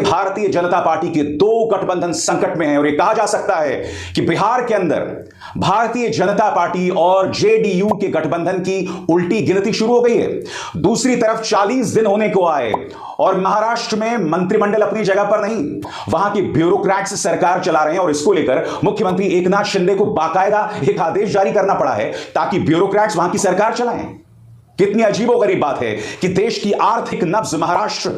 Bharatiya Janata party के दो गठबंधन संकट में हैं और यह कहा जा सकता है कि बिहार के अंदर भारतीय जनता पार्टी और जेडीयू के गठबंधन की उल्टी गिनती शुरू हो गई है। दूसरी तरफ 40 दिन होने को आए और महाराष्ट्र में मंत्रिमंडल अपनी जगह पर नहीं, वहां के ब्यूरोक्रेट्स सरकार चला रहे हैं और इसको लेकर मुख्यमंत्री एकनाथ शिंदे को बाकायदा एक आदेश जारी करना पड़ा है ताकि ब्यूरोक्रेट्स वहां की सरकार चलाएं। कितनी अजीबोगरीब बात है कि देश की आर्थिक नब्ज महाराष्ट्र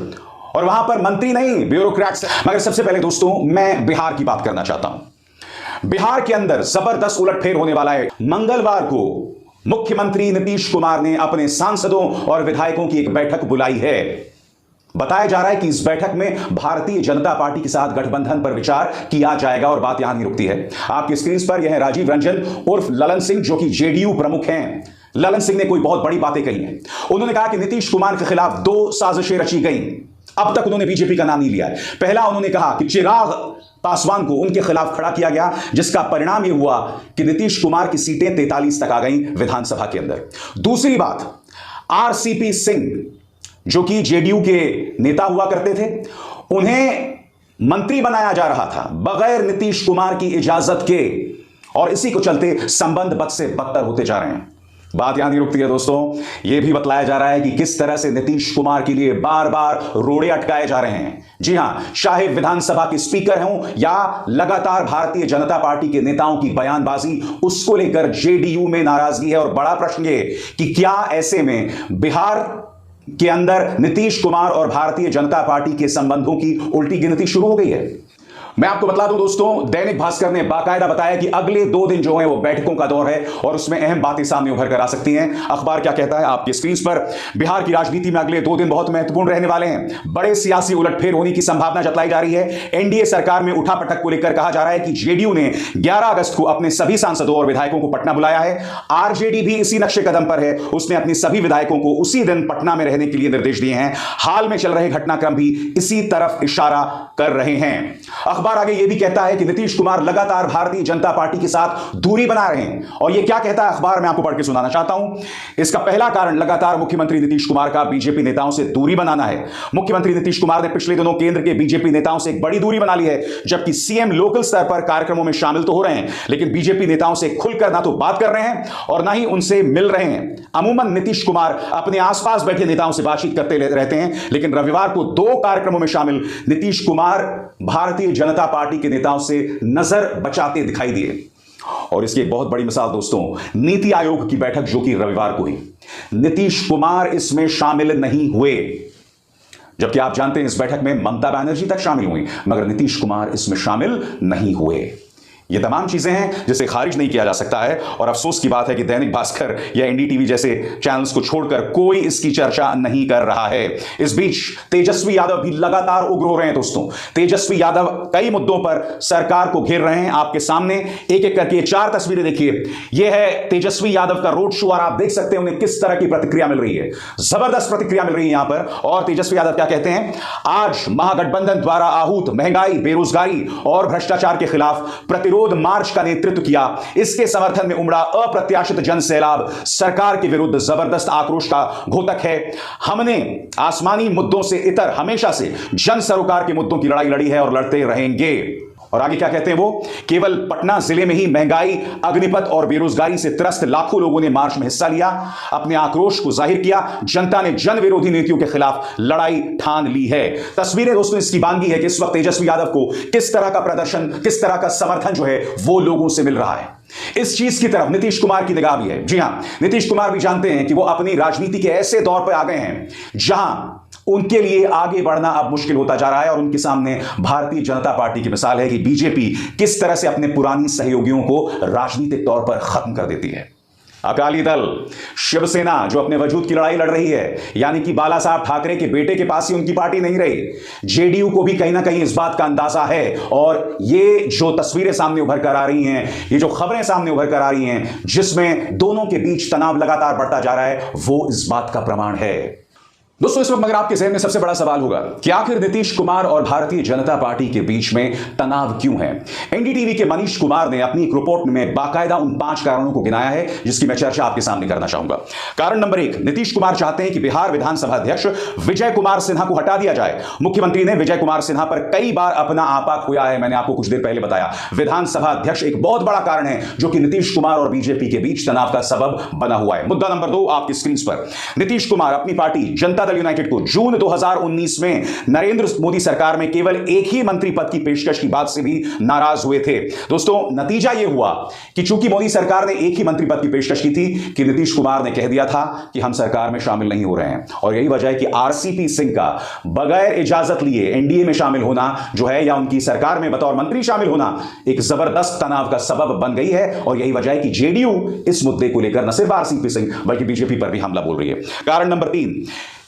और वहां पर मंत्री नहीं, ब्यूरोक्रेट्स। मगर सबसे पहले दोस्तों मैं बिहार की बात करना चाहता हूं। बिहार के अंदर जबरदस्त उलटफेर होने वाला है। मंगलवार को मुख्यमंत्री नीतीश कुमार ने अपने सांसदों और विधायकों की एक बैठक बुलाई है। बताया जा रहा है कि इस बैठक में भारतीय जनता पार्टी के साथ गठबंधन पर विचार किया जाएगा और बात यहां नहीं रुकती है। आपकी स्क्रीन पर यह है राजीव रंजन उर्फ ललन सिंह, जो कि जेडीयू प्रमुख हैं। ललन सिंह ने कोई बहुत बड़ी बातें कही हैं। उन्होंने कहा कि नीतीश कुमार के खिलाफ 2 साजिशें रची गई। अब तक उन्होंने बीजेपी का नाम नहीं लिया है। पहला, उन्होंने कहा कि चिराग पासवान को उनके खिलाफ खड़ा किया गया, जिसका परिणाम यह हुआ कि नीतीश कुमार की सीटें 43 तक आ गई विधानसभा के अंदर। दूसरी बात, आरसीपी सिंह जो कि जेडीयू के नेता हुआ करते थे, उन्हें मंत्री बनाया जा रहा था बगैर नीतीश कुमार की इजाजत के, और इसी को चलते संबंध बद से बदतर होते जा रहे हैं। बात यहां नहीं रुकती है दोस्तों, यह भी बतलाया जा रहा है कि किस तरह से नीतीश कुमार के लिए बार बार रोड़े अटकाए जा रहे हैं। जी हां, चाहे विधानसभा के स्पीकर हों या लगातार भारतीय जनता पार्टी के नेताओं की बयानबाजी, उसको लेकर जेडीयू में नाराजगी है। और बड़ा प्रश्न ये कि क्या ऐसे में बिहार के अंदर नीतीश कुमार और भारतीय जनता पार्टी के संबंधों की उल्टी गिनती शुरू हो गई है। मैं आपको बता दूं दोस्तों, दैनिक भास्कर ने बाकायदा बताया कि अगले 2 दिन जो है वो बैठकों का दौर है और उसमें अहम बातें सामने उभर कर आ सकती हैं। अखबार क्या कहता है आपकी स्क्रीन पर, बिहार की राजनीति में अगले 2 दिन बहुत महत्वपूर्ण रहने वाले हैं। बड़े सियासी उलटफेर होने की संभावना जताई जा रही है। एनडीए सरकार में उठापटक को लेकर कहा जा रहा है कि जेडीयू ने 11 अगस्त को अपने सभी सांसदों और विधायकों को पटना बुलाया है। आरजेडी भी इसी नक्शे कदम पर है, उसने अपनी सभी विधायकों को उसी दिन पटना में रहने के लिए निर्देश दिए हैं। हाल में चल रहे घटनाक्रम भी इसी तरफ इशारा कर रहे हैं। अखबार आगे यह भी कहता है कि नीतीश कुमार लगातार भारतीय जनता पार्टी के साथ दूरी बना रहे हैं। और यह क्या कहता है अखबार, मैं आपको पढ़ के सुनाना चाहता हूं। इसका पहला कारण लगातार मुख्यमंत्री नीतीश कुमार का बीजेपी नेताओं से दूरी बनाना है। मुख्यमंत्री नीतीश कुमार ने पिछले दिनों केंद्र के बीजेपी नेताओं से एक बड़ी दूरी बना ली है, जबकि सीएम लोकल स्तर पर कार्यक्रमों में शामिल तो हो रहे हैं, लेकिन बीजेपी नेताओं से खुलकर ना तो बात कर रहे हैं और ना ही उनसे मिल रहे हैं। अमूमन नीतीश कुमार अपने आसपास बैठे नेताओं से बातचीत करते रहते हैं, लेकिन रविवार को 2 कार्यक्रमों में शामिल नीतीश कुमार भारतीय जनता पार्टी के नेताओं से नजर बचाते दिखाई दिए। और इसकी एक बहुत बड़ी मिसाल दोस्तों, नीति आयोग की बैठक जो कि रविवार को हुई, नीतीश कुमार इसमें शामिल नहीं हुए, जबकि आप जानते हैं इस बैठक में ममता बनर्जी तक शामिल हुई, मगर नीतीश कुमार इसमें शामिल नहीं हुए। ये तमाम चीजें हैं जिसे खारिज नहीं किया जा सकता है। और अफसोस की बात है कि दैनिक भास्कर या एनडीटीवी जैसे चैनल्स को छोड़कर कोई इसकी चर्चा नहीं कर रहा है। इस बीच तेजस्वी यादव भी लगातार उग्र हो रहे हैं दोस्तों। तेजस्वी यादव कई मुद्दों पर सरकार को घेर रहे हैं। आपके सामने एक एक करके 4 तस्वीरें देखिए। यह है तेजस्वी यादव का रोड शो और आप देख सकते हैं उन्हें किस तरह की प्रतिक्रिया मिल रही है। जबरदस्त प्रतिक्रिया मिल रही है यहां पर। और तेजस्वी यादव क्या कहते हैं, आज महागठबंधन द्वारा आहूत महंगाई, बेरोजगारी और भ्रष्टाचार के खिलाफ प्रतिरोध मार्च का नेतृत्व किया। इसके समर्थन में उमड़ा अप्रत्याशित जन सैलाब सरकार के विरुद्ध जबरदस्त आक्रोश का घोतक है। हमने आसमानी मुद्दों से इतर हमेशा से जन सरोकार के मुद्दों की लड़ाई लड़ी है और लड़ते रहेंगे। और आगे क्या कहते हैं वो, केवल पटना जिले में ही महंगाई, अग्निपथ और बेरोजगारी से त्रस्त लाखों लोगों ने मार्च में हिस्सा लिया, अपने आक्रोश को जाहिर किया। जनता ने जन विरोधी नीतियों के खिलाफ लड़ाई ठान ली है। तस्वीरें दोस्तों इसकी बानगी है कि इस वक्त तेजस्वी यादव को किस तरह का प्रदर्शन, किस तरह का समर्थन जो है वो लोगों से मिल रहा है। इस चीज की तरफ नीतीश कुमार की निगाह भी है। जी हां, नीतीश कुमार भी जानते हैं कि वो अपनी राजनीति के ऐसे दौर पर आ गए हैं जहां उनके लिए आगे बढ़ना अब मुश्किल होता जा रहा है। और उनके सामने भारतीय जनता पार्टी की मिसाल है कि बीजेपी किस तरह से अपने पुरानी सहयोगियों को राजनीतिक तौर पर खत्म कर देती है। अकाली दल, शिवसेना जो अपने वजूद की लड़ाई लड़ रही है, यानी कि बाला साहब ठाकरे के बेटे के पास ही उनकी पार्टी नहीं रही। जेडीयू को भी कहीं ना कहीं इस बात का अंदाजा है। और ये जो तस्वीरें सामने उभर कर आ रही हैं, ये जो खबरें सामने उभर कर आ रही हैं, जिसमें दोनों के बीच तनाव लगातार बढ़ता जा रहा है, वो इस बात का प्रमाण है। दोस्तों, इस वक्त मगर आपके जहन में सबसे बड़ा सवाल होगा कि आखिर नीतीश कुमार और भारतीय जनता पार्टी के बीच में तनाव क्यों है। एनडीटीवी के मनीष कुमार ने अपनी एक रिपोर्ट में बाकायदा उन 5 कारणों को गिनाया है, जिसकी मैं चर्चा आपके सामने करना चाहूंगा। कारण नंबर 1, नीतीश कुमार चाहते हैं कि बिहार विधानसभा अध्यक्ष विजय कुमार सिन्हा को हटा दिया जाए। मुख्यमंत्री ने विजय कुमार सिन्हा पर कई बार अपना आपा खोया है। मैंने आपको कुछ देर पहले बताया, विधानसभा अध्यक्ष एक बहुत बड़ा कारण है जो कि नीतीश कुमार और बीजेपी के बीच तनाव का सबब बना हुआ है। मुद्दा नंबर 2 आपकी स्क्रीन पर। नीतीश कुमार अपनी पार्टी जनता दल यूनाइटेड को जून 2019 में नरेंद्र मोदी सरकार में केवल एक ही मंत्री पद की पेशकश की बात से भी नाराज हुए थे। दोस्तों, नतीजा यह हुआ कि चूंकि मोदी सरकार ने एक ही मंत्री पद की पेशकश की थी कि नीतीश कुमार ने कह दिया था कि हम सरकार में शामिल नहीं हो रहे हैं। और यही वजह है कि आरसीपी सिंह का बगैर इजाजत लिए एनडीए में शामिल होना जो है, या उनकी सरकार में बतौर मंत्री शामिल होना, एक जबरदस्त तनाव का सबब बन गई है। और यही वजह है कि जेडीयू इस मुद्दे को लेकर न सिर्फ आरसीपी सिंह बल्कि बीजेपी पर भी हमला बोल रही है। कारण नंबर 3,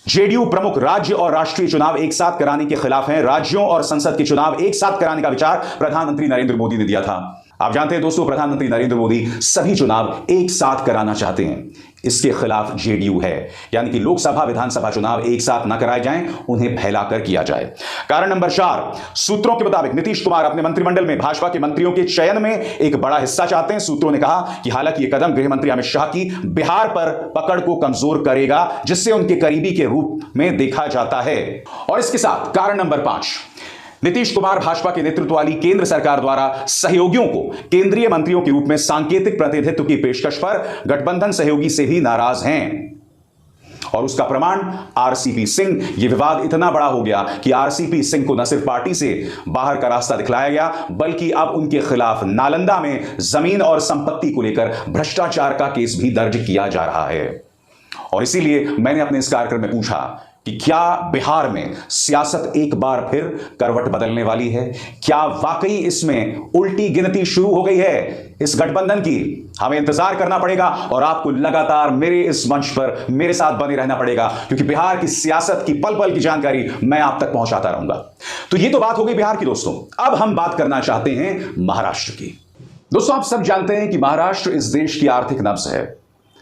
जेडीयू प्रमुख राज्य और राष्ट्रीय चुनाव एक साथ कराने के खिलाफ हैं। राज्यों और संसद के चुनाव एक साथ कराने का विचार प्रधानमंत्री नरेंद्र मोदी ने दिया था। आप जानते हैं दोस्तों, प्रधानमंत्री नरेंद्र मोदी सभी चुनाव एक साथ कराना चाहते हैं। इसके खिलाफ जेडीयू है, यानी कि लोकसभा विधानसभा चुनाव एक साथ न कराए जाएं, उन्हें फैलाकर किया जाए। कारण नंबर 4, सूत्रों के मुताबिक नीतीश कुमार अपने मंत्रिमंडल में भाजपा के मंत्रियों के चयन में एक बड़ा हिस्सा चाहते हैं। सूत्रों ने कहा कि हालांकि यह कदम गृह मंत्री अमित शाह की बिहार पर पकड़ को कमजोर करेगा, जिससे उनके करीबी के रूप में देखा जाता है। और इसके साथ कारण नंबर 5, नीतीश कुमार भाजपा के नेतृत्व वाली केंद्र सरकार द्वारा सहयोगियों को केंद्रीय मंत्रियों के रूप में सांकेतिक प्रतिनिधित्व की पेशकश पर गठबंधन सहयोगी से भी नाराज हैं। और उसका प्रमाण आरसीपी सिंह। यह विवाद इतना बड़ा हो गया कि आरसीपी सिंह को न सिर्फ पार्टी से बाहर का रास्ता दिखलाया गया, बल्कि अब उनके खिलाफ नालंदा में जमीन और संपत्ति को लेकर भ्रष्टाचार का केस भी दर्ज किया जा रहा है। और इसीलिए मैंने अपने इस कार्यक्रम में पूछा कि क्या बिहार में सियासत एक बार फिर करवट बदलने वाली है? क्या वाकई इसमें उल्टी गिनती शुरू हो गई है इस गठबंधन की? हमें इंतजार करना पड़ेगा और आपको लगातार मेरे इस मंच पर मेरे साथ बने रहना पड़ेगा, क्योंकि बिहार की सियासत की पल पल की जानकारी मैं आप तक पहुंचाता रहूंगा। तो ये तो बात हो गई बिहार की दोस्तों। अब हम बात करना चाहते हैं महाराष्ट्र की। दोस्तों, आप सब जानते हैं कि महाराष्ट्र इस देश की आर्थिक नब्ज है।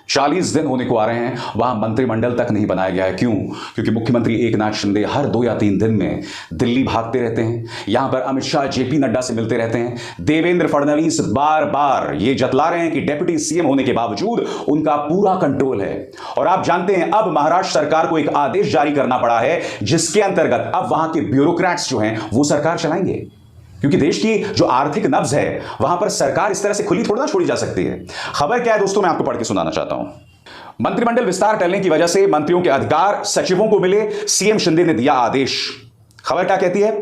40 दिन होने को आ रहे हैं, वहां मंत्रिमंडल तक नहीं बनाया गया है। क्यों? क्योंकि मुख्यमंत्री एकनाथ शिंदे हर 2 या 3 दिन में दिल्ली भागते रहते हैं। यहां पर अमित शाह जेपी नड्डा से मिलते रहते हैं। देवेंद्र फडणवीस बार बार ये जतला रहे हैं कि डेप्यूटी सीएम होने के बावजूद उनका पूरा कंट्रोल है। और आप जानते हैं, अब महाराष्ट्र सरकार को एक आदेश जारी करना पड़ा है, जिसके अंतर्गत अब वहां के ब्यूरोक्रेट्स जो हैं वो सरकार चलाएंगे। क्योंकि देश की जो आर्थिक नब्ज है, वहां पर सरकार इस तरह से खुली थोड़ा ना छोड़ी जा सकती है। खबर क्या है दोस्तों, मैं आपको पढ़ के सुनाना चाहता हूं। मंत्रिमंडल विस्तार टलने की वजह से मंत्रियों के अधिकार सचिवों को मिले, सीएम शिंदे ने दिया आदेश। खबर क्या कहती है?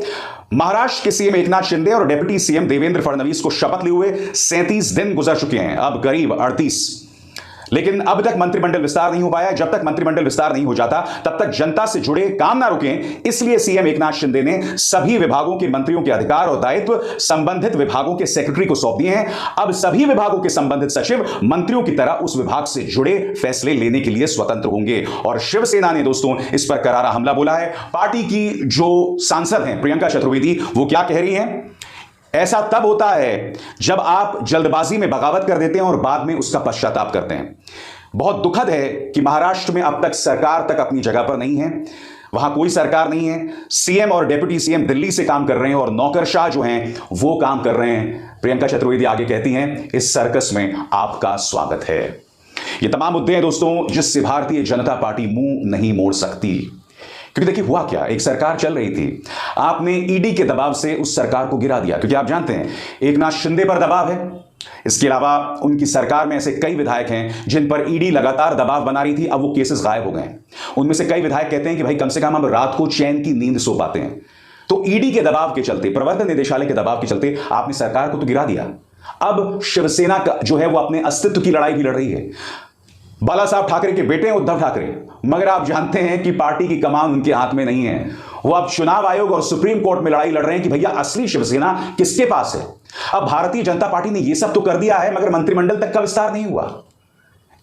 महाराष्ट्र के सीएम एकनाथ शिंदे और डिप्टी सीएम देवेंद्र फडणवीस को शपथ लिए हुए 37 दिन गुजर चुके हैं, अब करीब 38। लेकिन अब तक मंत्रिमंडल विस्तार नहीं हो पाया। जब तक मंत्रिमंडल विस्तार नहीं हो जाता, तब तक जनता से जुड़े काम ना रुकें, इसलिए सीएम एकनाथ शिंदे ने सभी विभागों के मंत्रियों के अधिकार और दायित्व संबंधित विभागों के सेक्रेटरी को सौंप दिए हैं। अब सभी विभागों के संबंधित सचिव मंत्रियों की तरह उस विभाग से जुड़े फैसले लेने के लिए स्वतंत्र होंगे। और शिवसेना ने दोस्तों इस पर करारा हमला बोला है। पार्टी की जो सांसद हैं प्रियंका चतुर्वेदी, वो क्या कह रही हैं? ऐसा तब होता है जब आप जल्दबाजी में बगावत कर देते हैं और बाद में उसका पश्चाताप करते हैं। बहुत दुखद है कि महाराष्ट्र में अब तक सरकार तक अपनी जगह पर नहीं है। वहां कोई सरकार नहीं है। सीएम और डिप्टी सीएम दिल्ली से काम कर रहे हैं और नौकरशाह जो हैं वो काम कर रहे हैं। प्रियंका चतुर्वेदी आगे कहती हैं, इस सर्कस में आपका स्वागत है। ये तमाम मुद्दे हैं दोस्तों जिससे भारतीय जनता पार्टी मुंह नहीं मोड़ सकती। क्योंकि देखिए हुआ क्या, एक सरकार चल रही थी, आपने ईडी के दबाव से उस सरकार को गिरा दिया। क्योंकि आप जानते हैं एकनाथ शिंदे पर दबाव है, इसके अलावा उनकी सरकार में ऐसे कई विधायक हैं जिन पर ईडी लगातार दबाव बना रही थी। अब वो केसेस गायब हो गए। उनमें से कई विधायक कहते हैं कि भाई कम से कम हम रात को चैन की नींद सो पाते हैं। तो ईडी के दबाव के चलते, प्रवर्तन निदेशालय के दबाव के चलते आपने सरकार को तो गिरा दिया। अब शिवसेना का जो है वो अपने अस्तित्व की लड़ाई भी लड़ रही है। बाला साहब ठाकरे के बेटे हैं उद्धव ठाकरे, मगर आप जानते हैं कि पार्टी की कमान उनके हाथ में नहीं है। वो अब चुनाव आयोग और सुप्रीम कोर्ट में लड़ाई लड़ रहे हैं कि भैया असली शिवसेना किसके पास है। अब भारतीय जनता पार्टी ने यह सब तो कर दिया है, मगर मंत्रिमंडल तक का विस्तार नहीं हुआ।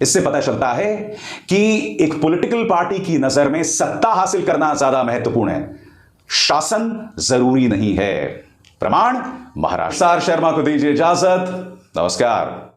इससे पता चलता है कि एक पॉलिटिकल पार्टी की नजर में सत्ता हासिल करना ज्यादा महत्वपूर्ण है, शासन जरूरी नहीं है। प्रमाण महाराष्ट्र। शर्मा को दीजिए इजाजत। नमस्कार।